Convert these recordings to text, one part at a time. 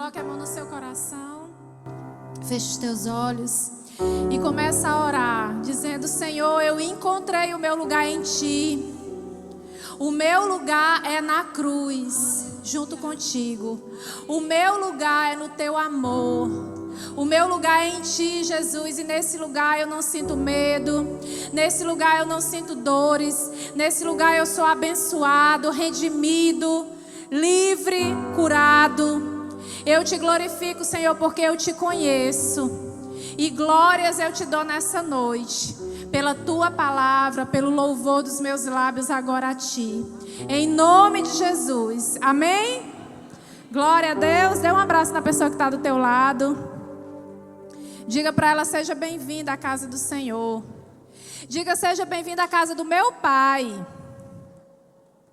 Coloque a mão no seu coração. Feche os teus olhos. E começa a orar, dizendo: Senhor, eu encontrei o meu lugar em Ti. O meu lugar é na cruz, junto contigo. O meu lugar é no Teu amor. O meu lugar é em Ti, Jesus. E nesse lugar eu não sinto medo. Nesse lugar eu não sinto dores. Nesse lugar eu sou abençoado, redimido, livre, curado. Eu Te glorifico, Senhor, porque eu Te conheço. E glórias eu Te dou nessa noite, pela Tua palavra, pelo louvor dos meus lábios agora a Ti. Em nome de Jesus. Amém? Glória a Deus. Dê um abraço na pessoa que está do teu lado. Diga para ela: seja bem-vinda à casa do Senhor. Diga: seja bem-vinda à casa do meu Pai.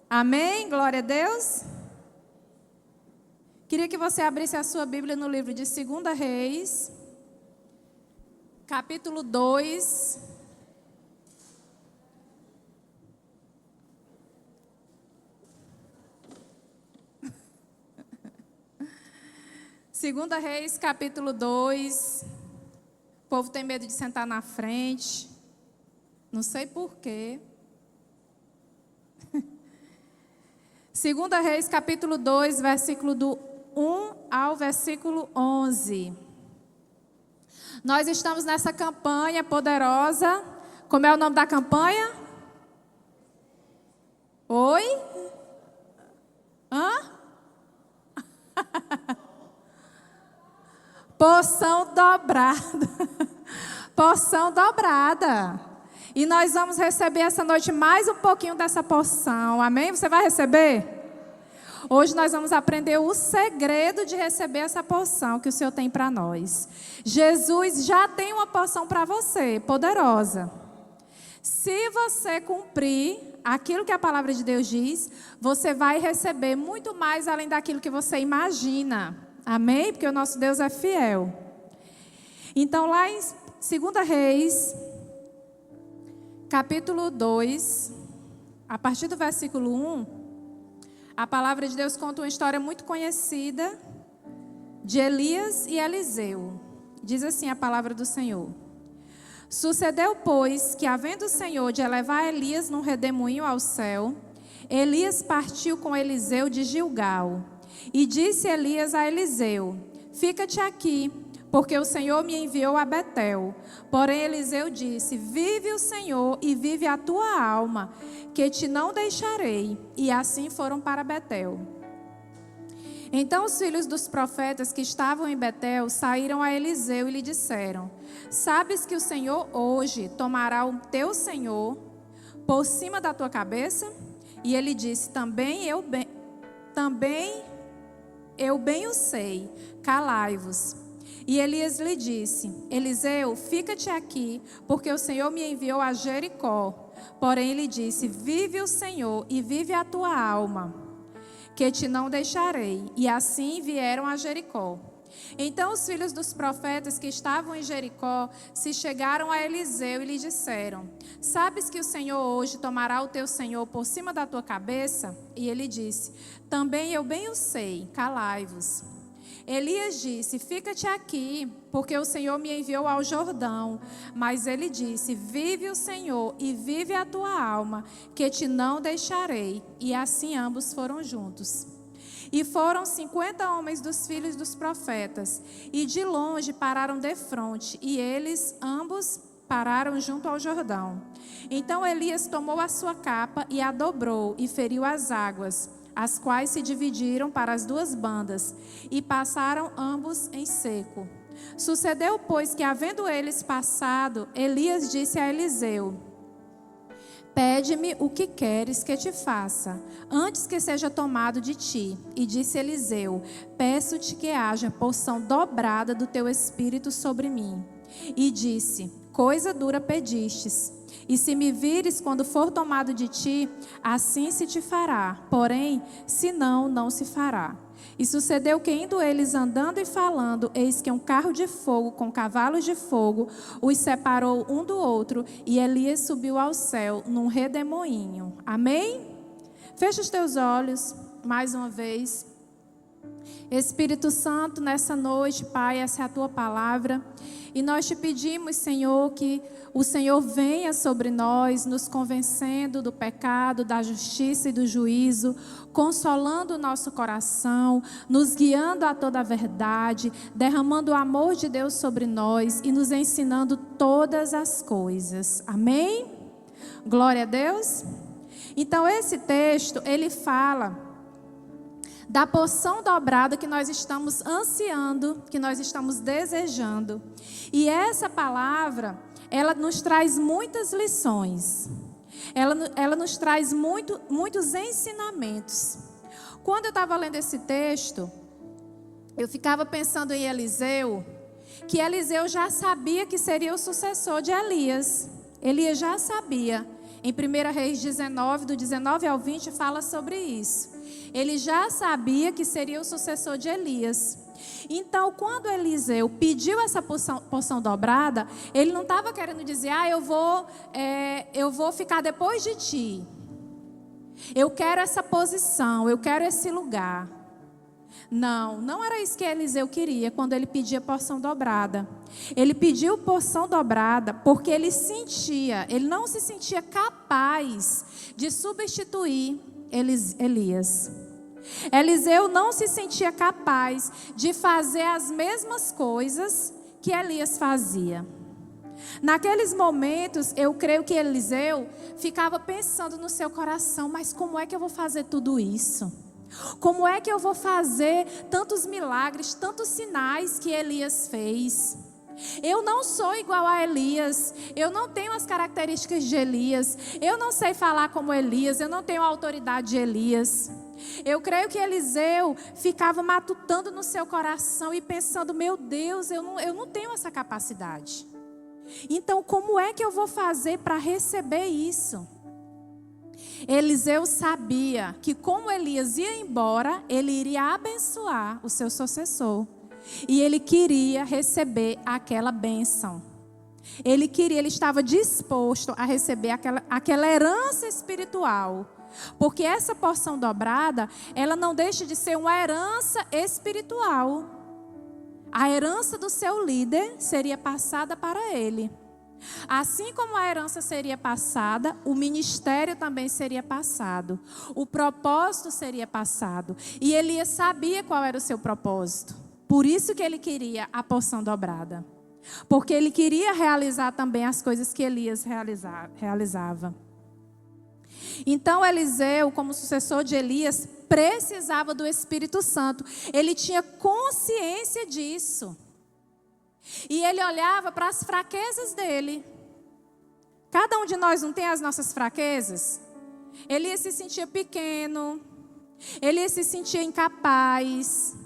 Amém? Glória a Deus. Queria que você abrisse a sua Bíblia no livro de 2 Reis, capítulo 2. Segunda Reis, capítulo 2. O povo tem medo de sentar na frente. Não sei porquê. 2 Reis, capítulo 2, versículo do 1 ao versículo 11. Nós estamos nessa campanha poderosa. Como é o nome da campanha? Oi? Hã? Porção dobrada. Porção dobrada. E nós vamos receber essa noite mais um pouquinho dessa porção. Amém? Você vai receber? Hoje nós vamos aprender o segredo de receber essa porção que o Senhor tem para nós. Jesus já tem uma porção para você, poderosa. Se você cumprir aquilo que a palavra de Deus diz, você vai receber muito mais além daquilo que você imagina. Amém? Porque o nosso Deus é fiel. Então, lá em 2 Reis, capítulo 2, a partir do versículo 1, a palavra de Deus conta uma história muito conhecida de Elias e Eliseu. Diz assim a palavra do Senhor: Sucedeu, pois, que havendo o Senhor de elevar Elias num redemoinho ao céu, Elias partiu com Eliseu de Gilgal. E disse Elias a Eliseu: Fica-te aqui, porque o Senhor me enviou a Betel. Porém Eliseu disse: Vive o Senhor e vive a tua alma, que te não deixarei. E assim foram para Betel. Então os filhos dos profetas que estavam em Betel saíram a Eliseu e lhe disseram: Sabes que o Senhor hoje tomará o teu senhor por cima da tua cabeça? E ele disse: Também eu bem o sei, calai-vos. E Elias lhe disse: Eliseu, fica-te aqui, porque o Senhor me enviou a Jericó. Porém ele disse: Vive o Senhor e vive a tua alma, que te não deixarei. E assim vieram a Jericó. Então os filhos dos profetas que estavam em Jericó se chegaram a Eliseu e lhe disseram: Sabes que o Senhor hoje tomará o teu senhor por cima da tua cabeça? E ele disse: Também eu bem o sei, calai-vos. Elias disse: Fica-te aqui, porque o Senhor me enviou ao Jordão. Mas ele disse: Vive o Senhor e vive a tua alma, que te não deixarei. E assim ambos foram juntos. E foram 50 homens dos filhos dos profetas, e de longe pararam defronte, e eles ambos pararam junto ao Jordão. Então Elias tomou a sua capa e a dobrou, e feriu as águas, as quais se dividiram para as duas bandas, e passaram ambos em seco. Sucedeu, pois, que havendo eles passado, Elias disse a Eliseu: Pede-me o que queres que te faça, antes que seja tomado de ti. E disse Eliseu: Peço-te que haja porção dobrada do teu espírito sobre mim. E disse: Coisa dura pedistes. E se me vires quando for tomado de ti, assim se te fará. Porém, se não, não se fará. E sucedeu que, indo eles andando e falando, eis que um carro de fogo com cavalos de fogo os separou um do outro, e Elias subiu ao céu num redemoinho. Amém? Fecha os teus olhos mais uma vez. Espírito Santo, nessa noite, Pai, essa é a Tua palavra. E nós te pedimos, Senhor, que o Senhor venha sobre nós, nos convencendo do pecado, da justiça e do juízo, consolando o nosso coração, nos guiando a toda a verdade, derramando o amor de Deus sobre nós e nos ensinando todas as coisas. Amém? Glória a Deus. Então, esse texto, ele fala da porção dobrada que nós estamos ansiando, que nós estamos desejando. E essa palavra, ela nos traz muitas lições. Ela nos traz muitos ensinamentos. Quando eu estava lendo esse texto, eu ficava pensando em Eliseu, que Eliseu já sabia que seria o sucessor de Elias. Elias já sabia. Em 1 Reis 19, do 19 ao 20, fala sobre isso. Ele já sabia que seria o sucessor de Elias. Então, quando Eliseu pediu essa porção dobrada, ele não estava querendo dizer, eu vou ficar depois de ti. Eu quero essa posição, eu quero esse lugar. Não era isso que Eliseu queria quando ele pedia porção dobrada. Ele pediu porção dobrada porque ele não se sentia capaz de substituir Elias. Eliseu não se sentia capaz de fazer as mesmas coisas que Elias fazia. Naqueles momentos, eu creio que Eliseu ficava pensando no seu coração, mas como é que eu vou fazer tudo isso? Como é que eu vou fazer tantos milagres, tantos sinais que Elias fez? Eu não sou igual a Elias, eu não tenho as características de Elias, eu não sei falar como Elias, eu não tenho a autoridade de Elias. Eu creio que Eliseu ficava matutando no seu coração e pensando, meu Deus, eu não tenho essa capacidade. Então, como é que eu vou fazer para receber isso? Eliseu sabia que como Elias ia embora, ele iria abençoar o seu sucessor. E ele queria receber aquela bênção. Ele estava disposto a receber aquela herança espiritual. Porque essa porção dobrada, ela não deixa de ser uma herança espiritual. A herança do seu líder seria passada para ele. Assim como a herança seria passada, o ministério também seria passado. O propósito seria passado. E Elias sabia qual era o seu propósito. Por isso que ele queria a porção dobrada. Porque ele queria realizar também as coisas que Elias realizava. Então Eliseu, como sucessor de Elias, precisava do Espírito Santo. Ele tinha consciência disso. E ele olhava para as fraquezas dele. Cada um de nós não tem as nossas fraquezas? Elias se sentia pequeno. Elias se sentia incapaz.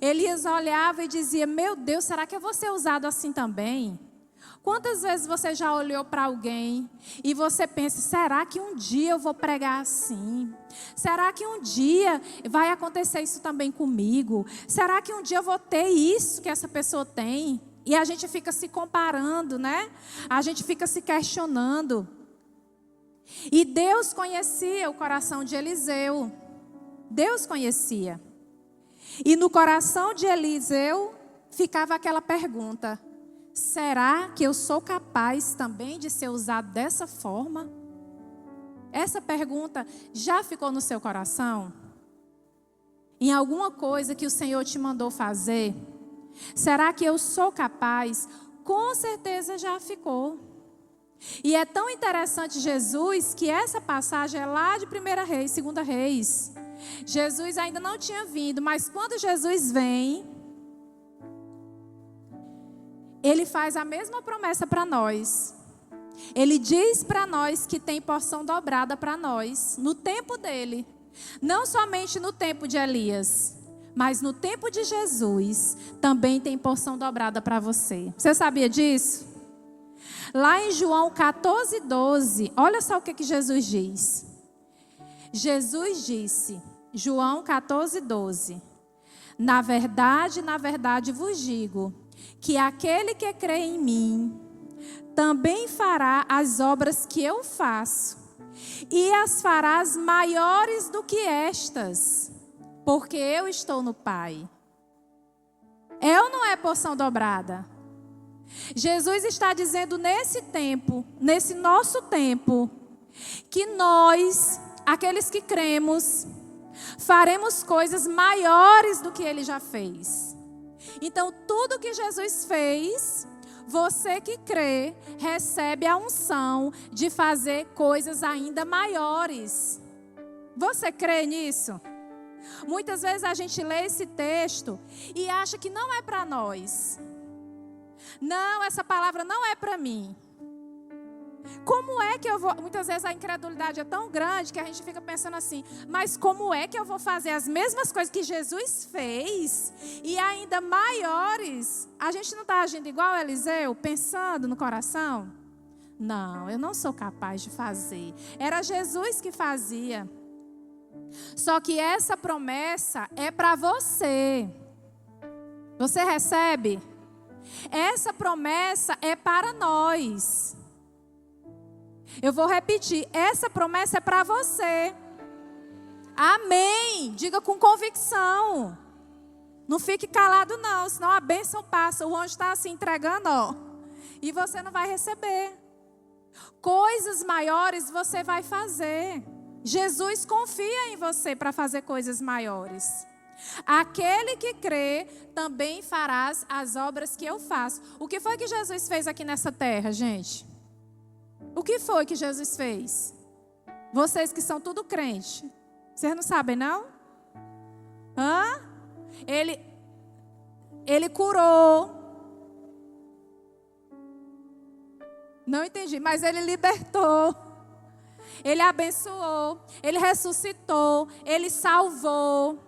Elias olhava e dizia, meu Deus, será que eu vou ser usado assim também? Quantas vezes você já olhou para alguém e você pensa, será que um dia eu vou pregar assim? Será que um dia vai acontecer isso também comigo? Será que um dia eu vou ter isso que essa pessoa tem? E a gente fica se comparando, né? A gente fica se questionando. E Deus conhecia o coração de Eliseu. Deus conhecia. E no coração de Eliseu ficava aquela pergunta: será que eu sou capaz também de ser usado dessa forma? Essa pergunta já ficou no seu coração? Em alguma coisa que o Senhor te mandou fazer? Será que eu sou capaz? Com certeza já ficou. E é tão interessante Jesus que essa passagem é lá de 1 Reis, 2 Reis. Jesus ainda não tinha vindo, mas quando Jesus vem, Ele faz a mesma promessa para nós. Ele diz para nós que tem porção dobrada para nós, no tempo dele. Não somente no tempo de Elias, mas no tempo de Jesus, também tem porção dobrada para você. Você sabia disso? Lá em João 14:12, olha só o que Jesus diz. Jesus disse, João 14:12, na verdade vos digo, que aquele que crê em mim, também fará as obras que eu faço, e as farás maiores do que estas, porque eu estou no Pai. É ou não é porção dobrada? Jesus está dizendo nesse tempo, nesse nosso tempo, que nós, aqueles que cremos, faremos coisas maiores do que Ele já fez. Então, tudo que Jesus fez, você que crê, recebe a unção de fazer coisas ainda maiores. Você crê nisso? Muitas vezes a gente lê esse texto e acha que não é para nós. Não, essa palavra não é para mim. Como é que eu vou... Muitas vezes a incredulidade é tão grande que a gente fica pensando assim, mas como é que eu vou fazer as mesmas coisas que Jesus fez e ainda maiores? A gente não está agindo igual a Eliseu, pensando no coração? Não, eu não sou capaz de fazer. Era Jesus que fazia. Só que essa promessa é para você. Você recebe? Essa promessa é para nós. Eu vou repetir, essa promessa é para você. Amém. Diga com convicção. Não fique calado não, senão a bênção passa. O anjo está se entregando, ó, e você não vai receber. Coisas maiores você vai fazer. Jesus confia em você para fazer coisas maiores. Aquele que crê, também farás as obras que eu faço. O que foi que Jesus fez aqui nessa terra, gente? O que foi que Jesus fez? Vocês que são tudo crente, vocês não sabem, não? Hã? Ele curou. Não entendi, mas ele libertou. Ele abençoou, Ele ressuscitou, Ele salvou,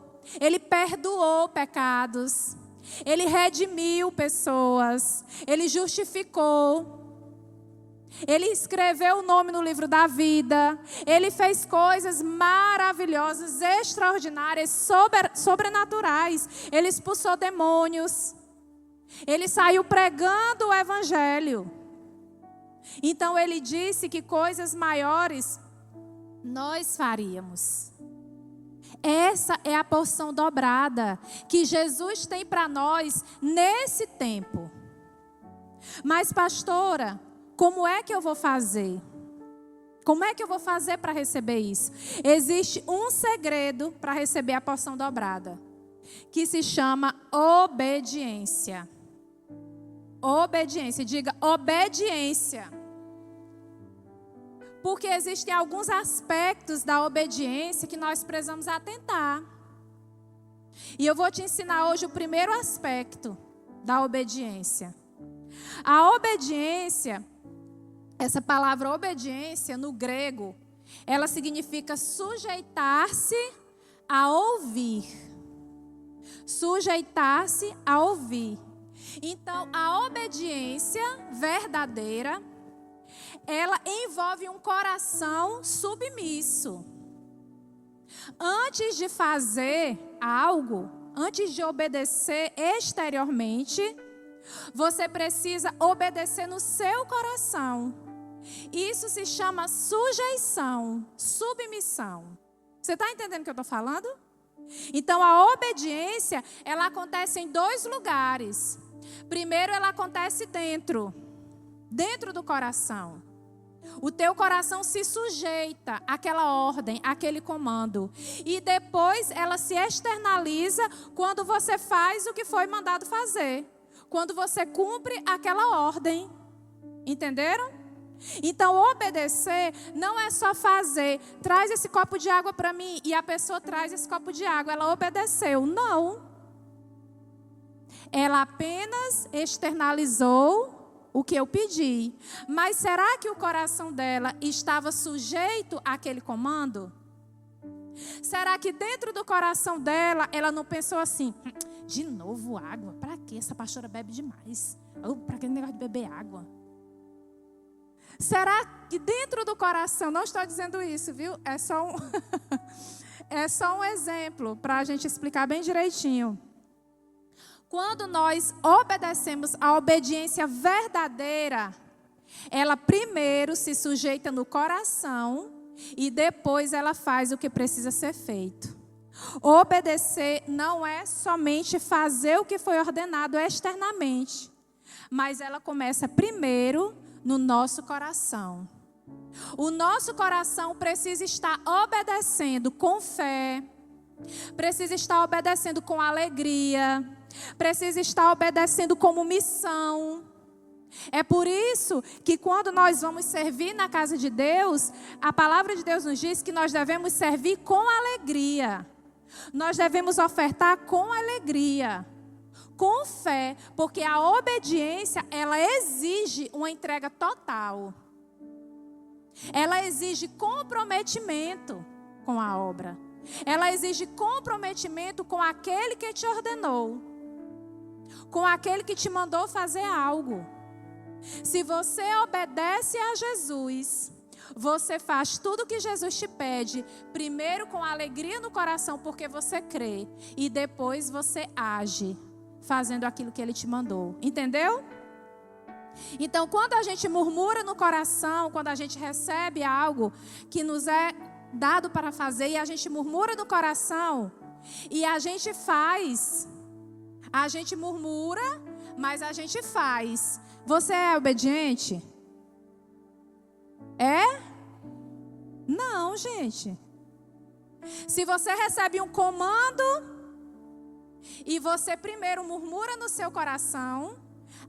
Ele perdoou pecados, Ele redimiu pessoas, Ele justificou, Ele escreveu o nome no livro da vida, Ele fez coisas maravilhosas, extraordinárias, sobrenaturais, Ele expulsou demônios, Ele saiu pregando o evangelho. Então Ele disse que coisas maiores nós faríamos. Essa é a porção dobrada que Jesus tem para nós nesse tempo. Mas pastora, como é que eu vou fazer? Como é que eu vou fazer para receber isso? Existe um segredo para receber a porção dobrada, que se chama obediência. Obediência, diga obediência. Porque existem alguns aspectos da obediência que nós precisamos atentar. E eu vou te ensinar hoje o primeiro aspecto da obediência. A obediência, essa palavra obediência no grego, ela significa sujeitar-se a ouvir. Sujeitar-se a ouvir. Então, a obediência verdadeira, ela envolve um coração submisso. Antes de fazer algo, antes de obedecer exteriormente, você precisa obedecer no seu coração. Isso se chama sujeição, submissão. Você está entendendo o que eu estou falando? Então, a obediência, ela acontece em dois lugares. Primeiro, ela acontece dentro do coração. O teu coração se sujeita àquela ordem, àquele comando. E depois ela se externaliza quando você faz o que foi mandado fazer. Quando você cumpre aquela ordem. Entenderam? Então, obedecer não é só fazer. Traz esse copo de água para mim. E a pessoa traz esse copo de água. Ela obedeceu. Não. Ela apenas externalizou o que eu pedi. Mas será que o coração dela estava sujeito àquele comando? Será que dentro do coração dela, ela não pensou assim, de novo água? Para quê? Essa pastora bebe demais. Para que negócio de beber água? Será que dentro do coração, não estou dizendo isso, viu? É só um exemplo para a gente explicar bem direitinho. Quando nós obedecemos a obediência verdadeira, ela primeiro se sujeita no coração e depois ela faz o que precisa ser feito. Obedecer não é somente fazer o que foi ordenado externamente, mas ela começa primeiro no nosso coração. O nosso coração precisa estar obedecendo com fé, precisa estar obedecendo com alegria, precisa estar obedecendo como missão. É por isso que quando nós vamos servir na casa de Deus, a palavra de Deus nos diz que nós devemos servir com alegria. Nós devemos ofertar com alegria, com fé, porque a obediência, ela exige uma entrega total. Ela exige comprometimento com a obra. Ela exige comprometimento com aquele que te ordenou, com aquele que te mandou fazer algo. Se você obedece a Jesus, você faz tudo o que Jesus te pede, primeiro com alegria no coração, porque você crê, e depois você age, fazendo aquilo que Ele te mandou. Entendeu? Então, quando a gente murmura no coração, quando a gente recebe algo que nos é dado para fazer, e a gente murmura no coração, e a gente faz, a gente murmura, mas a gente faz. Você é obediente? É? Não, gente. Se você recebe um comando e você primeiro murmura no seu coração,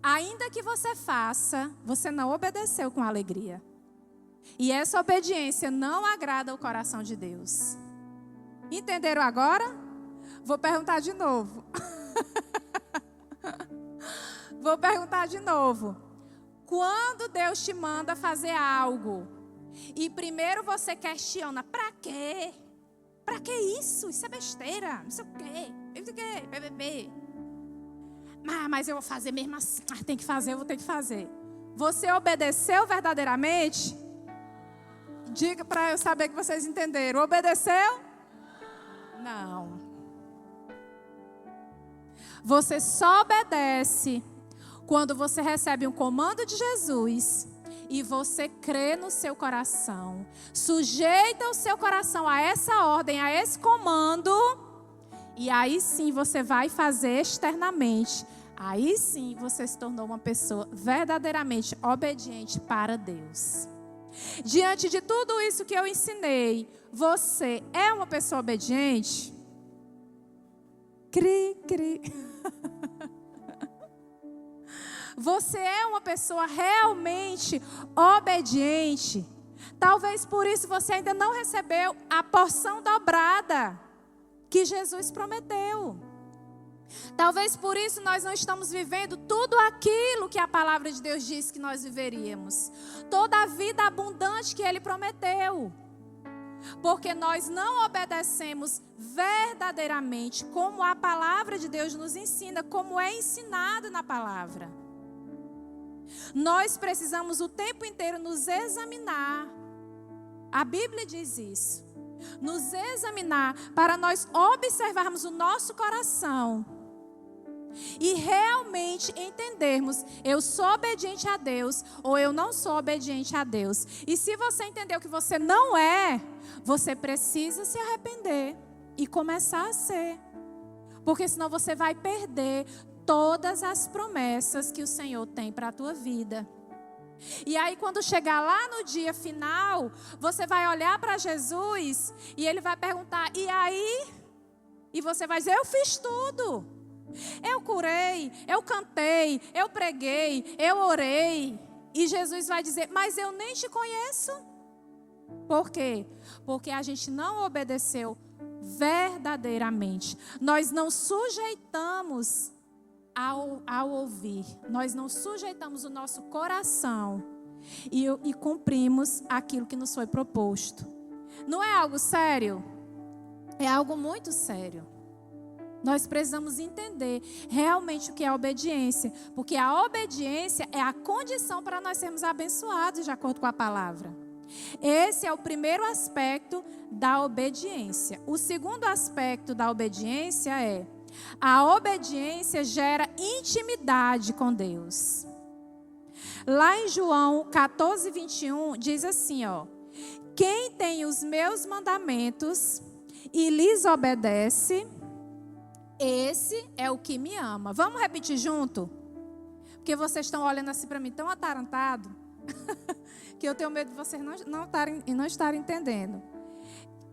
ainda que você faça, você não obedeceu com alegria. E essa obediência não agrada o coração de Deus. Entenderam agora? Vou perguntar de novo. Vou perguntar de novo. Quando Deus te manda fazer algo e primeiro você questiona, pra quê? Pra que isso? Isso é besteira, não sei o quê. BBB. Mas eu vou fazer mesmo assim. Tem que fazer, eu vou ter que fazer. Você obedeceu verdadeiramente? Diga para eu saber que vocês entenderam. Obedeceu? Não. Você só obedece quando você recebe um comando de Jesus e você crê no seu coração. Sujeita o seu coração a essa ordem, a esse comando. E aí sim você vai fazer externamente. Aí sim você se tornou uma pessoa verdadeiramente obediente para Deus. Diante de tudo isso que eu ensinei, você é uma pessoa obediente? Cri, cri. Você é uma pessoa realmente obediente? Talvez por isso você ainda não recebeu a porção dobrada que Jesus prometeu. Talvez por isso nós não estamos vivendo tudo aquilo que a palavra de Deus disse que nós viveríamos. Toda a vida abundante que Ele prometeu. Porque nós não obedecemos verdadeiramente como a palavra de Deus nos ensina, como é ensinado na palavra. Nós precisamos o tempo inteiro nos examinar. A Bíblia diz isso. Nos examinar para nós observarmos o nosso coração e realmente entendermos, eu sou obediente a Deus ou eu não sou obediente a Deus. E se você entendeu que você não é, você precisa se arrepender e começar a ser. Porque senão você vai perder todas as promessas que o Senhor tem para a tua vida. E aí quando chegar lá no dia final, você vai olhar para Jesus e Ele vai perguntar, e aí? E você vai dizer, eu fiz tudo. Eu curei, eu cantei, eu preguei, eu orei. E Jesus vai dizer, mas eu nem te conheço. Por quê? Porque a gente não obedeceu verdadeiramente. Nós não sujeitamos ao ouvir. Nós não sujeitamos o nosso coração e cumprimos aquilo que nos foi proposto. Não é algo sério? É algo muito sério. Nós precisamos entender realmente o que é obediência, porque a obediência é a condição para nós sermos abençoados de acordo com a palavra. Esse é o primeiro aspecto da obediência. O segundo aspecto da obediência é: a obediência gera intimidade com Deus. Lá em João 14, 21, diz assim, ó: quem tem os meus mandamentos e lhes obedece, esse é o que me ama. Vamos repetir junto? Porque vocês estão olhando assim para mim tão atarantado que eu tenho medo de vocês não estarem entendendo.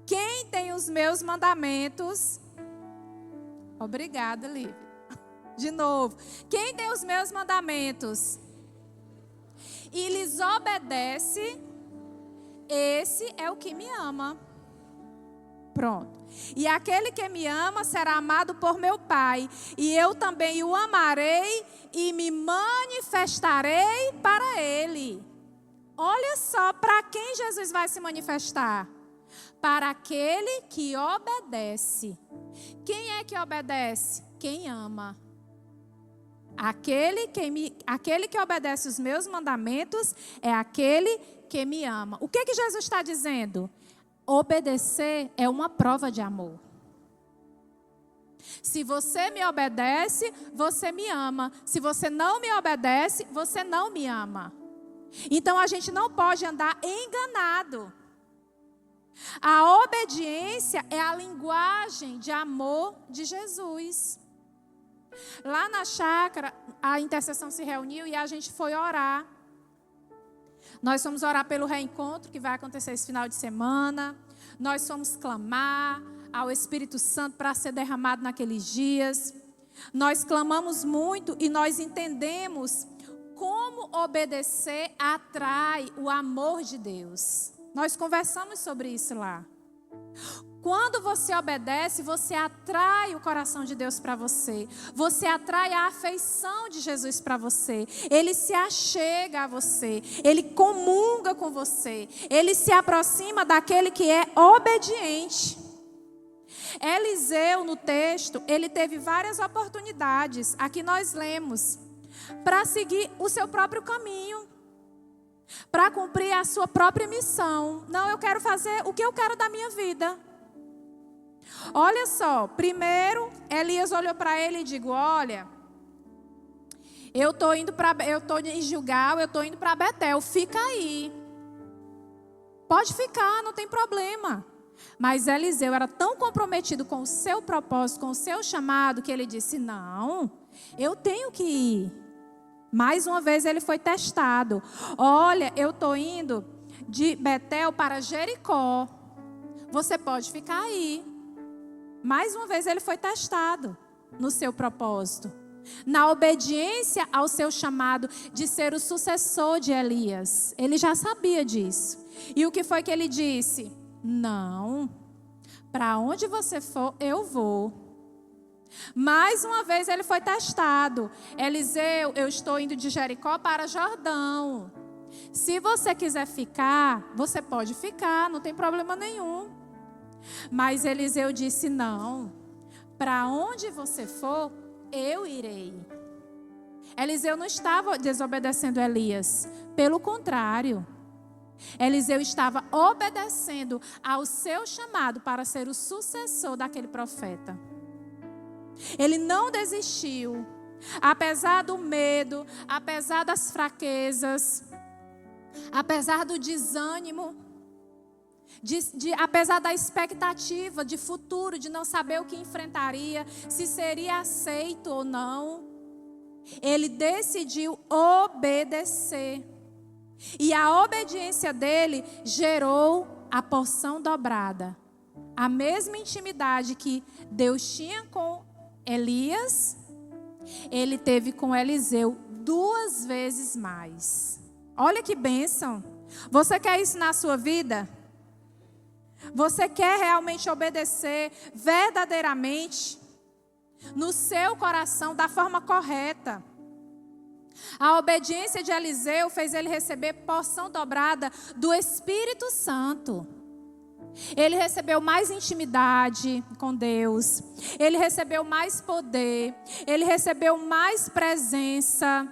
Quem tem os meus mandamentos... Obrigada, Lívia. De novo. Quem tem os meus mandamentos e lhes obedece, esse é o que me ama. Pronto. E aquele que me ama será amado por meu Pai, e eu também o amarei e me manifestarei para ele. Olha só para quem Jesus vai se manifestar. Para aquele que obedece. Quem é que obedece? Quem ama. Aquele que obedece os meus mandamentos é aquele que me ama. O que Jesus está dizendo? Obedecer é uma prova de amor. Se você me obedece, você me ama. Se você não me obedece, você não me ama. Então a gente não pode andar enganado. A obediência é a linguagem de amor de Jesus. Lá na chácara, a intercessão se reuniu e a gente foi orar. Nós fomos orar pelo reencontro que vai acontecer esse final de semana. Nós fomos clamar ao Espírito Santo para ser derramado naqueles dias. Nós clamamos muito e nós entendemos como obedecer atrai o amor de Deus. Nós conversamos sobre isso lá. Quando você obedece, você atrai o coração de Deus para você. Você atrai a afeição de Jesus para você. Ele se achega a você. Ele comunga com você. Ele se aproxima daquele que é obediente. Eliseu, no texto, ele teve várias oportunidades, aqui nós lemos, para seguir o seu próprio caminho, para cumprir a sua própria missão. Não, eu quero fazer o que eu quero da minha vida. Olha só, primeiro Elias olhou para ele e disse: olha, eu estou em Gilgal, eu estou indo para Betel, fica aí. Pode ficar, não tem problema. Mas Eliseu era tão comprometido com o seu propósito, com o seu chamado, que ele disse: não, eu tenho que ir. Mais uma vez ele foi testado. Olha, eu estou indo de Betel para Jericó. Você pode ficar aí. Mais uma vez ele foi testado no seu propósito. Na obediência ao seu chamado de ser o sucessor de Elias. Ele já sabia disso. E o que foi que ele disse? Não, para onde você for, eu vou. Mais uma vez ele foi testado. Eliseu, eu estou indo de Jericó para Jordão. Se você quiser ficar, você pode ficar, não tem problema nenhum. Mas Eliseu disse: não, para onde você for, eu irei. Eliseu não estava desobedecendo Elias, pelo contrário. Eliseu estava obedecendo ao seu chamado para ser o sucessor daquele profeta. Ele não desistiu, apesar do medo, apesar das fraquezas, apesar do desânimo, apesar da expectativa de futuro, de não saber o que enfrentaria, se seria aceito ou não. Ele decidiu obedecer. E a obediência dele gerou a porção dobrada. A mesma intimidade que Deus tinha com Elias, ele teve com Eliseu 2 vezes mais. Olha que bênção. Você quer isso na sua vida? Você quer realmente obedecer verdadeiramente no seu coração, da forma correta? A obediência de Eliseu fez ele receber porção dobrada do Espírito Santo. Ele recebeu mais intimidade com Deus. Ele recebeu mais poder. Ele recebeu mais presença.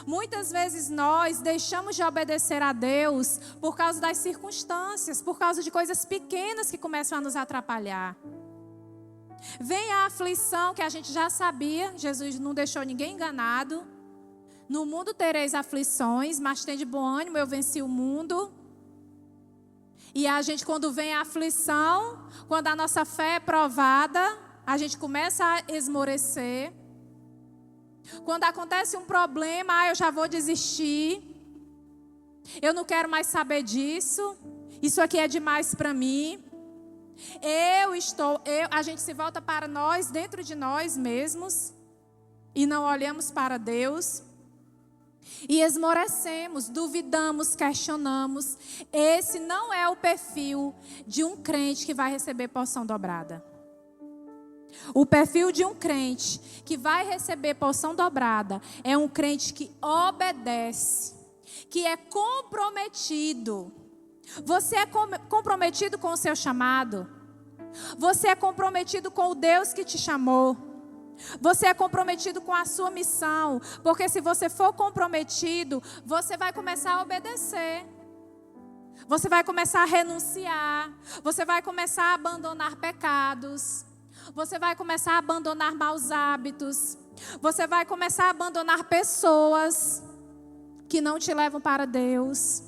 Muitas vezes nós deixamos de obedecer a Deus por causa das circunstâncias, por causa de coisas pequenas que começam a nos atrapalhar. Vem a aflição que a gente já sabia, Jesus não deixou ninguém enganado. No mundo tereis aflições, mas tende bom ânimo, eu venci o mundo. E a gente, quando vem a aflição, quando a nossa fé é provada, a gente começa a esmorecer. Quando acontece um problema, eu já vou desistir. Eu não quero mais saber disso. Isso aqui é demais para mim. A gente se volta para nós, dentro de nós mesmos, e não olhamos para Deus. E esmorecemos, duvidamos, questionamos. Esse não é o perfil de um crente que vai receber porção dobrada. O perfil de um crente que vai receber porção dobrada é um crente que obedece, que é comprometido. Você é comprometido com o seu chamado? Você é comprometido com o Deus que te chamou? Você é comprometido com a sua missão? Porque se você for comprometido, você vai começar a obedecer. Você vai começar a renunciar. Você vai começar a abandonar pecados. Você vai começar a abandonar maus hábitos. Você vai começar a abandonar pessoas que não te levam para Deus.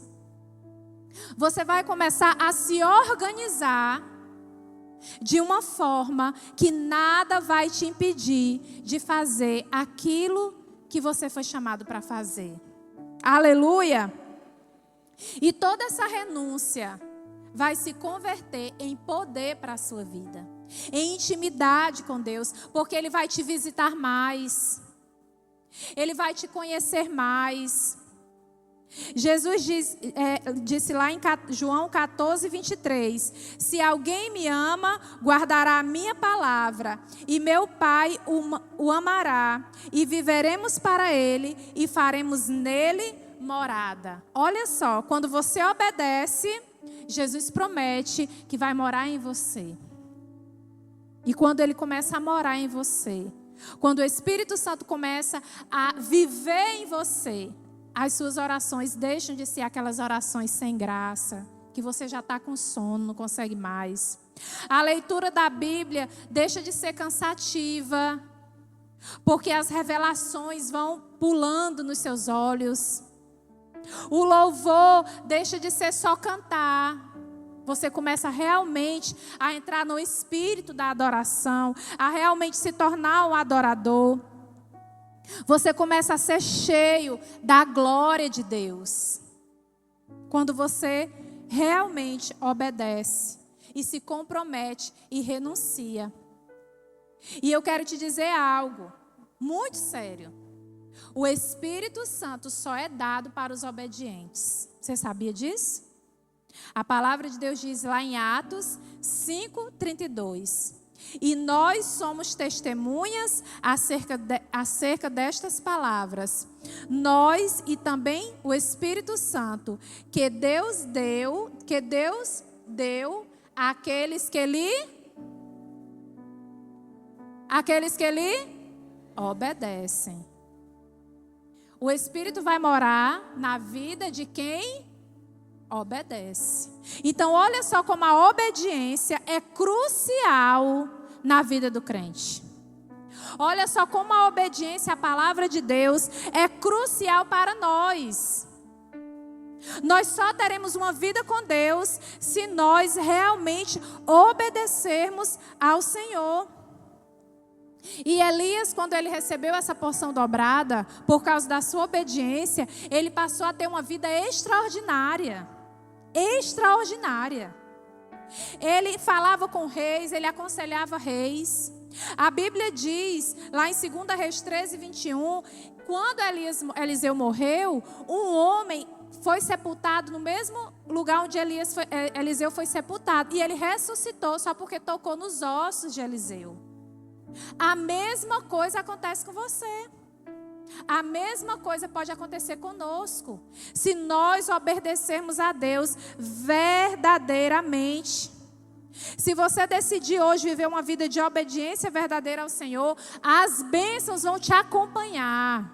Você vai começar a se organizar de uma forma que nada vai te impedir de fazer aquilo que você foi chamado para fazer. Aleluia! E toda essa renúncia vai se converter em poder para a sua vida, em intimidade com Deus, porque Ele vai te visitar mais, Ele vai te conhecer mais. Jesus disse lá em João 14, 23, se alguém me ama, guardará a minha palavra, e meu Pai o amará, e viveremos para Ele, e faremos nele morada. Olha só, quando você obedece, Jesus promete que vai morar em você. E quando Ele começa a morar em você, quando o Espírito Santo começa a viver em você, as suas orações deixam de ser aquelas orações sem graça, que você já está com sono, não consegue mais. A leitura da Bíblia deixa de ser cansativa, porque as revelações vão pulando nos seus olhos. O louvor deixa de ser só cantar. Você começa realmente a entrar no espírito da adoração, a realmente se tornar um adorador. Você começa a ser cheio da glória de Deus. Quando você realmente obedece e se compromete e renuncia. E eu quero te dizer algo muito sério. O Espírito Santo só é dado para os obedientes. Você sabia disso? A palavra de Deus diz lá em Atos 5:32. E nós somos testemunhas acerca destas palavras. Nós e também o Espírito Santo, que Deus deu àqueles que lhe obedecem. O Espírito vai morar na vida de quem obedece. Então, olha só como a obediência é crucial na vida do crente. Olha só como a obediência à palavra de Deus é crucial para nós. Nós só teremos uma vida com Deus se nós realmente obedecermos ao Senhor. E Elias, quando ele recebeu essa porção dobrada, por causa da sua obediência, ele passou a ter uma vida extraordinária. Extraordinária. Ele falava com reis, ele aconselhava reis. A Bíblia diz, lá em 2 Reis 13, 21, quando Eliseu morreu, um homem foi sepultado no mesmo lugar onde Eliseu foi sepultado. E ele ressuscitou só porque tocou nos ossos de Eliseu. A mesma coisa acontece com você. A mesma coisa pode acontecer conosco, se nós obedecermos a Deus verdadeiramente. Se você decidir hoje viver uma vida de obediência verdadeira ao Senhor, as bênçãos vão te acompanhar.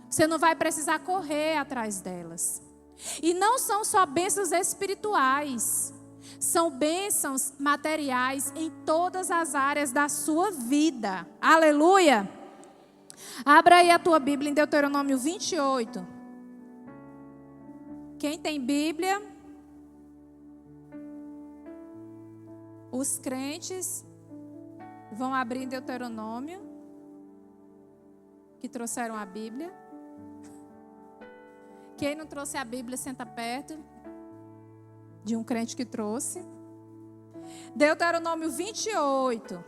Você não vai precisar correr atrás delas. E não são só bênçãos espirituais, são bênçãos materiais em todas as áreas da sua vida. Aleluia! Abra aí a tua Bíblia em Deuteronômio 28. Quem tem Bíblia? Os crentes vão abrir em Deuteronômio, que trouxeram a Bíblia. Quem não trouxe a Bíblia, senta perto de um crente que trouxe. Deuteronômio 28.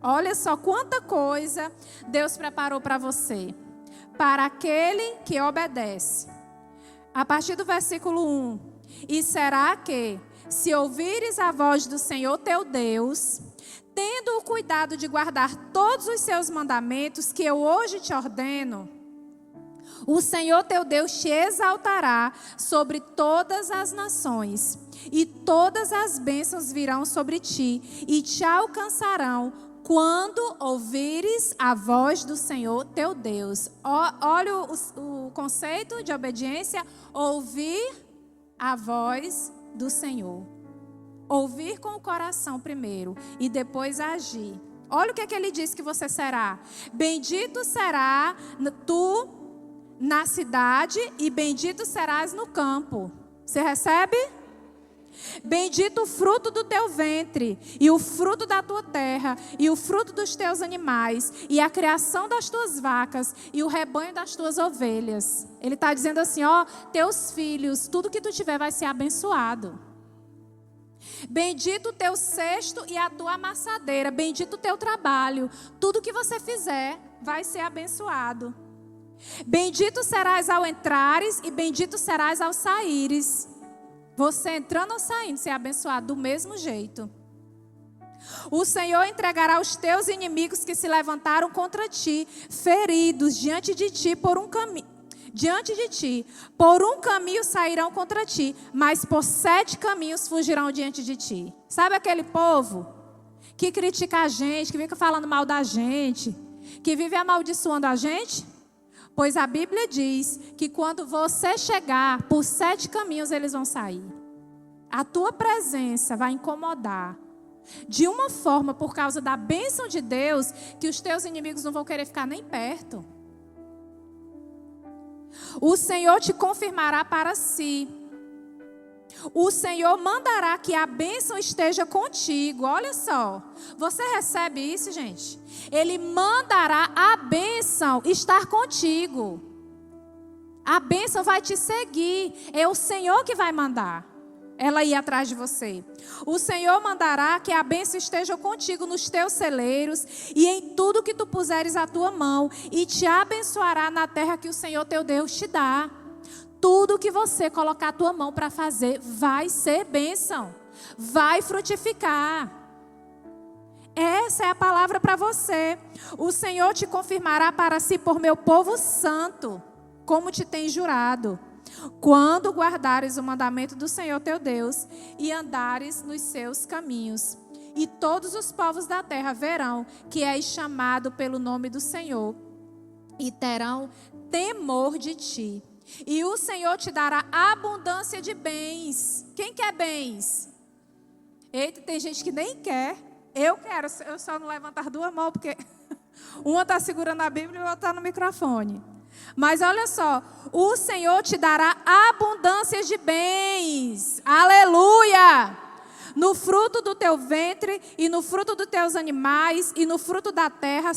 Olha só quanta coisa Deus preparou para você. Para aquele que obedece. A partir do versículo 1. E será que, se ouvires a voz do Senhor teu Deus, tendo o cuidado de guardar todos os seus mandamentos que eu hoje te ordeno, o Senhor teu Deus te exaltará sobre todas as nações, e todas as bênçãos virão sobre ti, e te alcançarão quando ouvires a voz do Senhor teu Deus. Olha o conceito de obediência: ouvir a voz do Senhor. Ouvir com o coração primeiro e depois agir. Olha o que ele diz que você será. Bendito será tu na cidade e bendito serás no campo. Você recebe? Bendito o fruto do teu ventre, e o fruto da tua terra, e o fruto dos teus animais, e a criação das tuas vacas, e o rebanho das tuas ovelhas. Ele está dizendo assim, ó, teus filhos, tudo que tu tiver vai ser abençoado. Bendito o teu cesto e a tua amassadeira, bendito o teu trabalho, tudo que você fizer vai ser abençoado. Bendito serás ao entrares e bendito serás ao saíres. Você entrando ou saindo, ser abençoado do mesmo jeito. O Senhor entregará os teus inimigos que se levantaram contra ti, feridos diante de ti por um caminho. Diante de ti, por um caminho sairão contra ti, mas por 7 caminhos fugirão diante de ti. Sabe aquele povo que critica a gente, que fica falando mal da gente, que vive amaldiçoando a gente? Pois a Bíblia diz que quando você chegar, por 7 caminhos eles vão sair. A tua presença vai incomodar de uma forma, por causa da bênção de Deus, que os teus inimigos não vão querer ficar nem perto. O Senhor te confirmará para si. O Senhor mandará que a bênção esteja contigo. Olha só, você recebe isso, gente? Ele mandará a bênção estar contigo. A bênção vai te seguir. É o Senhor que vai mandar ela ir atrás de você. O Senhor mandará que a bênção esteja contigo nos teus celeiros e em tudo que tu puseres a tua mão, e te abençoará na terra que o Senhor teu Deus te dá. Tudo que você colocar a tua mão para fazer vai ser bênção, vai frutificar. Essa é a palavra para você. O Senhor te confirmará para si por meu povo santo, como te tem jurado, quando guardares o mandamento do Senhor teu Deus e andares nos seus caminhos. E todos os povos da terra verão que és chamado pelo nome do Senhor e terão temor de ti. E o Senhor te dará abundância de bens. Quem quer bens? Eita, tem gente que nem quer. Eu quero, eu só não levantar 2 mãos, porque uma está segurando a Bíblia e a outra está no microfone. Mas olha só, o Senhor te dará abundância de bens. Aleluia! No fruto do teu ventre e no fruto dos teus animais e no fruto da terra,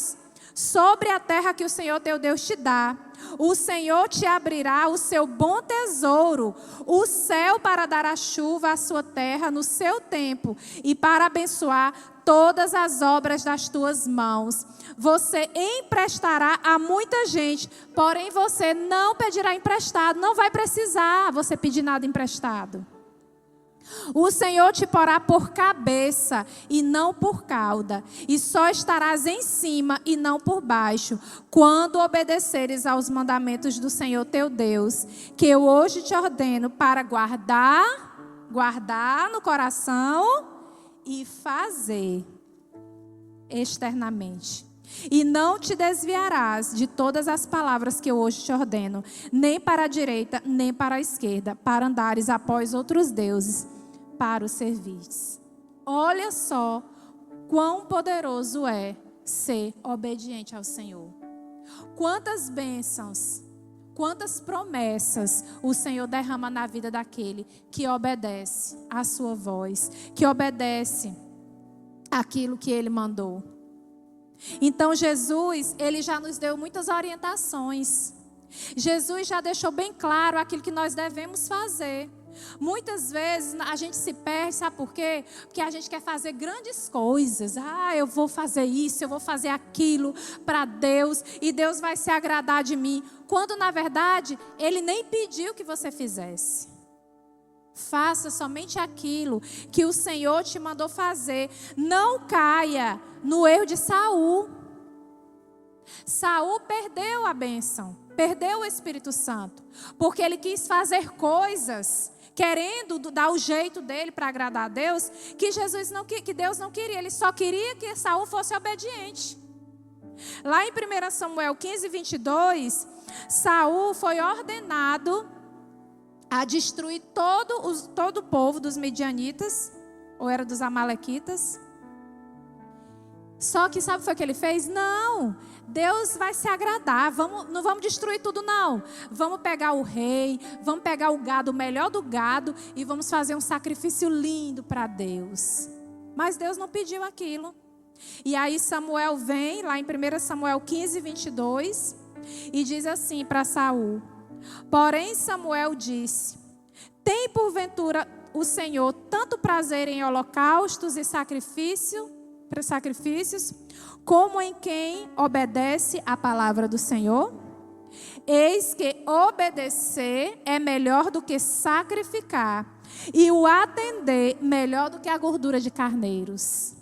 sobre a terra que o Senhor teu Deus te dá. O Senhor te abrirá o seu bom tesouro, o céu, para dar a chuva à sua terra no seu tempo e para abençoar todas as obras das tuas mãos. Você emprestará a muita gente, porém você não pedirá emprestado, não vai precisar você pedir nada emprestado. O Senhor te porá por cabeça e não por cauda, e só estarás em cima e não por baixo, quando obedeceres aos mandamentos do Senhor teu Deus, que eu hoje te ordeno para guardar no coração e fazer externamente. E não te desviarás de todas as palavras que eu hoje te ordeno, nem para a direita, nem para a esquerda, para andares após outros deuses, para os servires. Olha só quão poderoso é ser obediente ao Senhor. Quantas bênçãos, Quantas promessas o Senhor derrama na vida daquele que obedece à sua voz, que obedece àquilo que Ele mandou. Então Jesus, Ele já nos deu muitas orientações. Jesus já deixou bem claro aquilo que nós devemos fazer. Muitas vezes a gente se perde, sabe por quê? Porque a gente quer fazer grandes coisas. Eu vou fazer isso, eu vou fazer aquilo para Deus e Deus vai se agradar de mim. Quando na verdade Ele nem pediu que você fizesse. Faça somente aquilo que o Senhor te mandou fazer. Não caia no erro de Saul. Saul perdeu a bênção, perdeu o Espírito Santo, porque ele quis fazer coisas querendo dar o jeito dele para agradar a Deus, que Deus não queria. Ele só queria que Saul fosse obediente. Lá em 1 Samuel 15, 22, Saul foi ordenado a destruir todo o povo dos Midianitas, ou era dos Amalequitas. Só que sabe o que foi que ele fez? Não, Deus vai se agradar, não vamos destruir tudo não. Vamos pegar o rei, vamos pegar o gado, o melhor do gado, e vamos fazer um sacrifício lindo para Deus. Mas Deus não pediu aquilo. E aí Samuel vem, lá em 1 Samuel 15, 22, e diz assim para Saul: porém Samuel disse: tem porventura o Senhor tanto prazer em holocaustos e sacrifícios, como em quem obedece à palavra do Senhor? Eis que obedecer é melhor do que sacrificar, e o atender melhor do que a gordura de carneiros.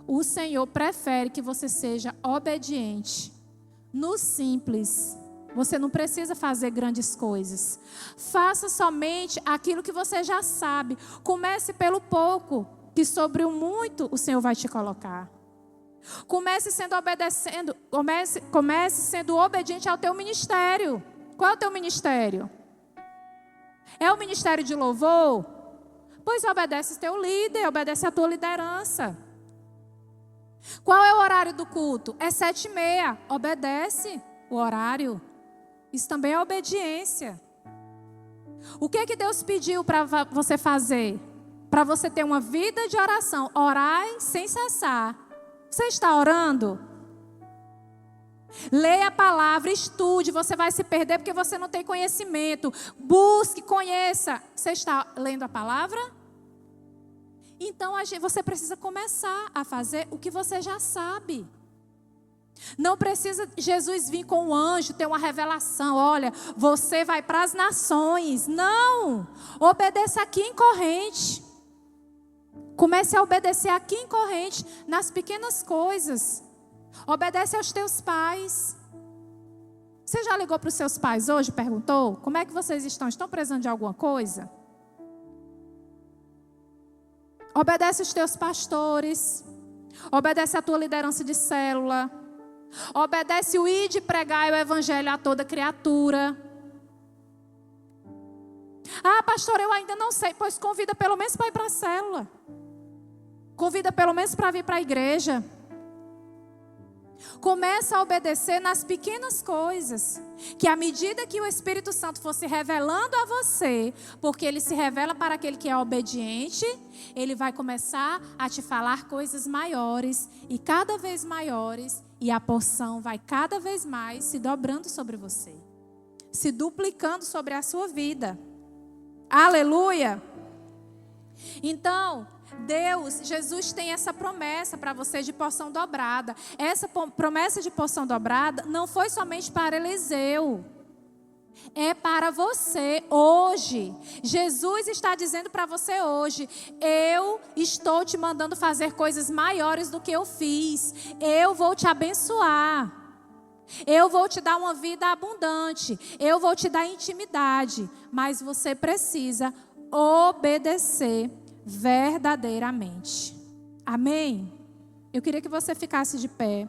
O Senhor prefere que você seja obediente no simples. Você não precisa fazer grandes coisas. Faça somente aquilo que você já sabe. Comece pelo pouco, que sobre o muito o Senhor vai te colocar. Comece sendo obediente ao teu ministério. Qual é o teu ministério? É o ministério de louvor? Pois obedece ao teu líder, obedece à tua liderança. Qual é o horário do culto? É 7h30. Obedece o horário. Isso também é obediência. O que é que Deus pediu para você fazer? Para você ter uma vida de oração. Orai sem cessar. Você está orando? Leia a palavra, estude. Você vai se perder porque você não tem conhecimento. Busque, conheça. Você está lendo a palavra? Então você precisa começar a fazer o que você já sabe. Não precisa Jesus vir com um anjo, ter uma revelação. Olha, você vai para as nações. Não, obedeça aqui em corrente. Comece a obedecer aqui em corrente, nas pequenas coisas. Obedece aos teus pais. Você já ligou para os seus pais hoje, perguntou? Como é que vocês estão? Estão precisando de alguma coisa? Obedece os teus pastores. Obedece a tua liderança de célula. Obedece o ir de pregar o evangelho a toda criatura. Pastor, eu ainda não sei. Pois convida pelo menos para ir para a célula. Convida pelo menos para vir para a igreja. Começa a obedecer nas pequenas coisas. Que à medida que o Espírito Santo for se revelando a você, porque ele se revela para aquele que é obediente, ele vai começar a te falar coisas maiores e cada vez maiores, e a porção vai cada vez mais se dobrando sobre você, se duplicando sobre a sua vida. Aleluia! Então, Jesus tem essa promessa para você de porção dobrada. Essa promessa de porção dobrada não foi somente para Eliseu. É para você hoje. Jesus está dizendo para você hoje: eu estou te mandando fazer coisas maiores do que eu fiz. Eu vou te abençoar. Eu vou te dar uma vida abundante. Eu vou te dar intimidade. Mas você precisa obedecer verdadeiramente. Amém? Eu queria que você ficasse de pé.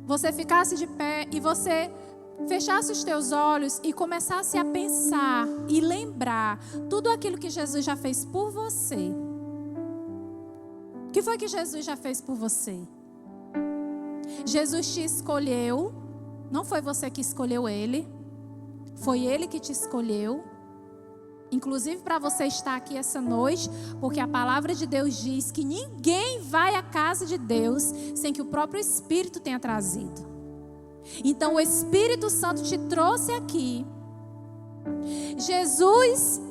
Você ficasse de pé e você fechasse os teus olhos e começasse a pensar e lembrar tudo aquilo que Jesus já fez por você. que foi que Jesus já fez por você? Jesus te escolheu, não foi você que escolheu Ele, foi Ele que te escolheu. Inclusive para você estar aqui essa noite, porque a palavra de Deus diz que ninguém vai à casa de Deus sem que o próprio Espírito tenha trazido. Então o Espírito Santo te trouxe aqui. Jesus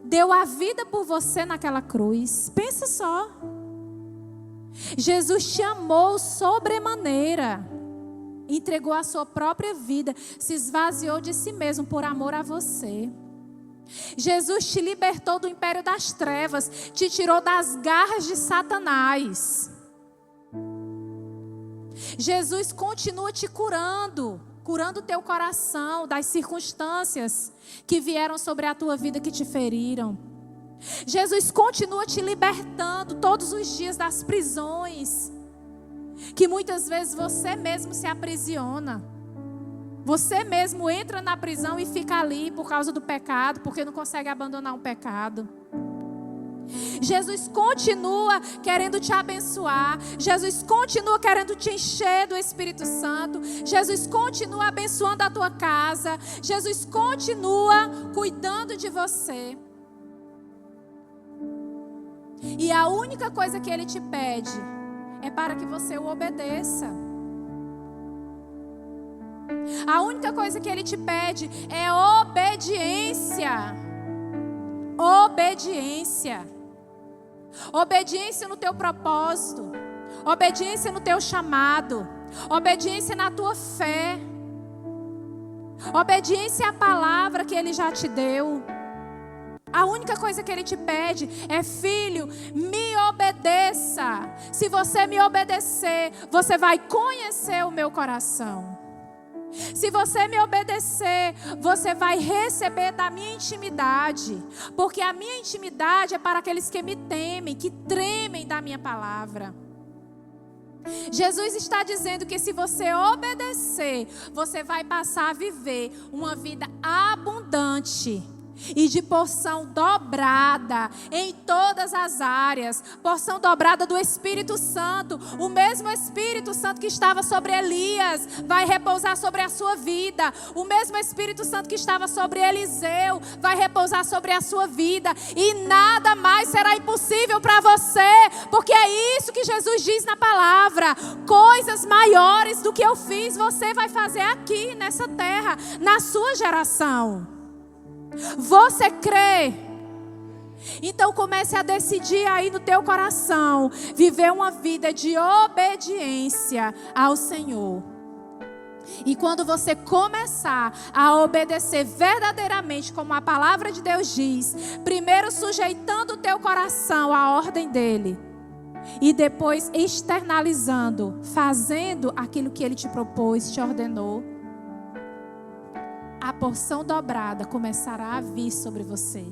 deu a vida por você naquela cruz. Pensa só. Jesus te amou sobremaneira. Entregou a sua própria vida, se esvaziou de si mesmo por amor a você. Jesus te libertou do império das trevas, te tirou das garras de Satanás. Jesus continua te curando o teu coração das circunstâncias que vieram sobre a tua vida, que te feriram. Jesus continua te libertando todos os dias das prisões, que muitas vezes você mesmo se aprisiona. Você mesmo entra na prisão e fica ali por causa do pecado, porque não consegue abandonar um pecado. Jesus continua querendo te abençoar. Jesus continua querendo te encher do Espírito Santo. Jesus continua abençoando a tua casa. Jesus continua cuidando de você. E a única coisa que Ele te pede é para que você o obedeça. A única coisa que Ele te pede é obediência. Obediência. Obediência no teu propósito. Obediência no teu chamado. Obediência na tua fé. Obediência à palavra que Ele já te deu. A única coisa que Ele te pede é: filho, me obedeça. Se você me obedecer, você vai conhecer o meu coração. Se você me obedecer, você vai receber da minha intimidade. Porque a minha intimidade é para aqueles que me temem, que tremem da minha palavra. Jesus está dizendo que se você obedecer, você vai passar a viver uma vida abundante e de porção dobrada em todas as áreas. Porção dobrada do Espírito Santo. O mesmo Espírito Santo que estava sobre Elias vai repousar sobre a sua vida. O mesmo Espírito Santo que estava sobre Eliseu vai repousar sobre a sua vida. E nada mais será impossível para você, porque é isso que Jesus diz na palavra: coisas maiores do que eu fiz, você vai fazer aqui nessa terra, na sua geração. Você crê? Então comece a decidir aí no teu coração viver uma vida de obediência ao Senhor. E quando você começar a obedecer verdadeiramente, como a palavra de Deus diz, primeiro sujeitando o teu coração à ordem dele, e depois externalizando, fazendo aquilo que ele te propôs, te ordenou, a porção dobrada começará a vir sobre você.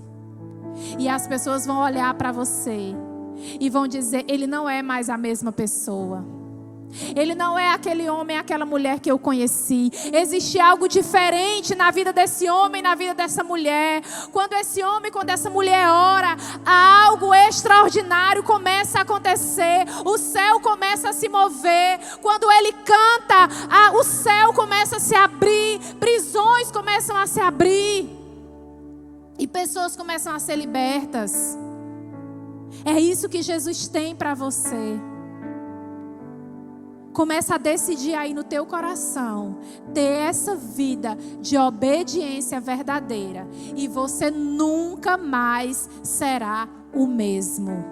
E as pessoas vão olhar para você e vão dizer: ele não é mais a mesma pessoa. Ele não é aquele homem, aquela mulher que eu conheci. Existe algo diferente na vida desse homem, na vida dessa mulher. Quando esse homem, quando essa mulher ora, algo extraordinário começa a acontecer. O céu começa a se mover. Quando ele canta, o céu começa a se abrir. Prisões começam a se abrir. E pessoas começam a ser libertas. É isso que Jesus tem para você. Começa a decidir aí no teu coração ter essa vida de obediência verdadeira. E você nunca mais será o mesmo.